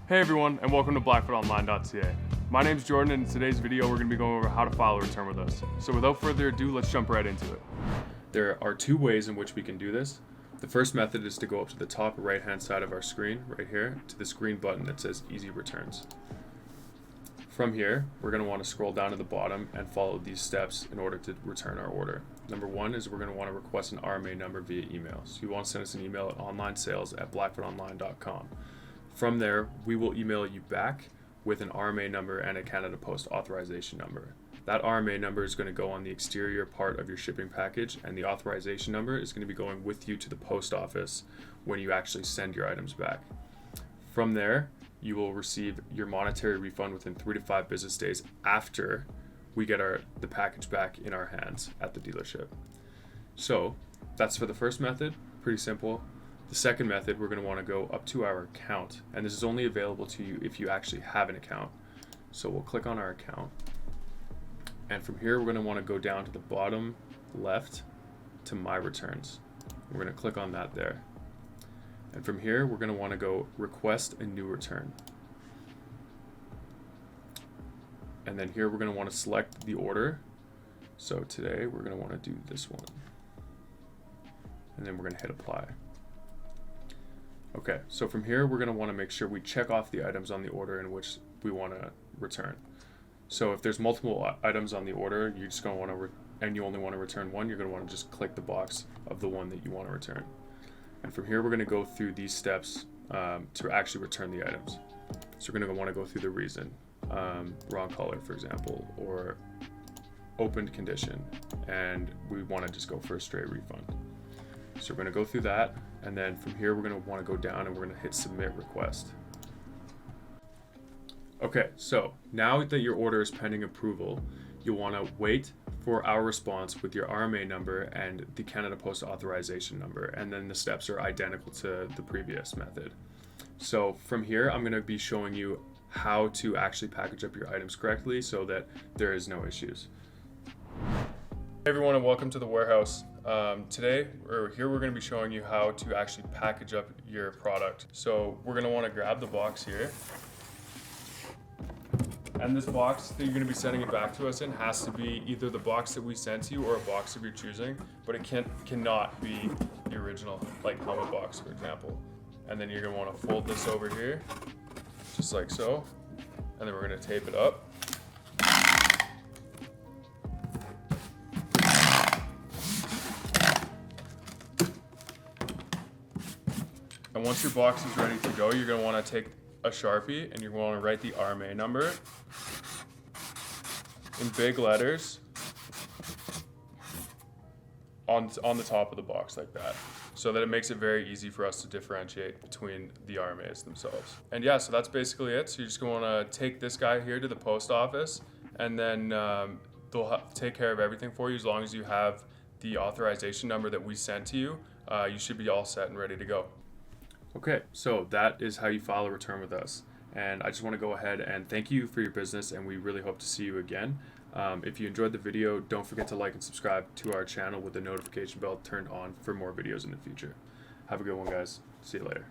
Hey everyone, and welcome to BlackfootOnline.ca. My name's Jordan, and in today's video we're going to be going over how to file a return with us. So without further ado, let's jump right into it. There are two ways in which we can do this. The first method is to go up to the top right hand side of our screen, right here, to this green button that says Easy Returns. From here, we're going to want to scroll down to the bottom and follow these steps in order to return our order. Number one is we're going to want to request an RMA number via email. So you want to send us an email at Onlinesales@blackfootonline.com. From there, we will email you back with an RMA number and a Canada Post authorization number. That RMA number is going to go on the exterior part of your shipping package, and the authorization number is going to be going with you to the post office when you actually send your items back. From there, you will receive your monetary refund within 3 to 5 business days after we get the package back in our hands at the dealership. So that's for the first method, pretty simple. The second method, we're going to want to go up to our account, and this is only available to you if you actually have an account. So we'll click on our account, and from here we're going to want to go down to the bottom left to My Returns. We're going to click on that there, and from here we're going to want to go Request a New Return, and then here we're going to want to select the order. So today we're going to want to do this one, and then we're going to hit Apply. Okay, so from here we're going to want to make sure we check off the items on the order in which we want to return. So if there's multiple items on the order, you're just going to want to and you only want to return one, you're going to want to just click the box of the one that you want to return. And from here we're going to go through these steps to actually return the items. So we're going to want to go through the reason, wrong color for example, or opened condition, and we want to just go for a straight refund. So we're going to go through that, and then from here we're going to want to go down and we're going to hit Submit Request. Okay, so now that your order is pending approval, you'll want to wait for our response with your RMA number and the Canada Post authorization number, and then the steps are identical to the previous method. So from here I'm going to be showing you how to actually package up your items correctly so that there is no issues. Hey everyone, and welcome to the warehouse. Today we're going to be showing you how to actually package up your product. So we're going to want to grab the box here, and this box that you're going to be sending it back to us in has to be either the box that we sent to you or a box of your choosing, but it cannot be the original, like helmet box for example. And then you're going to want to fold this over here just like so, and then we're going to tape it up. And once your box is ready to go, you're going to want to take a Sharpie and you're going to want to write the RMA number in big letters on the top of the box like that, so that it makes it very easy for us to differentiate between the RMAs themselves. And yeah, so that's basically it. So you're just going to want to take this guy here to the post office, and then they'll take care of everything for you. As long as you have the authorization number that we sent to you, you should be all set and ready to go. Okay, so that is how you file a return with us. And I just want to go ahead and thank you for your business, and we really hope to see you again. If you enjoyed the video, don't forget to like and subscribe to our channel with the notification bell turned on for more videos in the future. Have a good one, guys. See you later.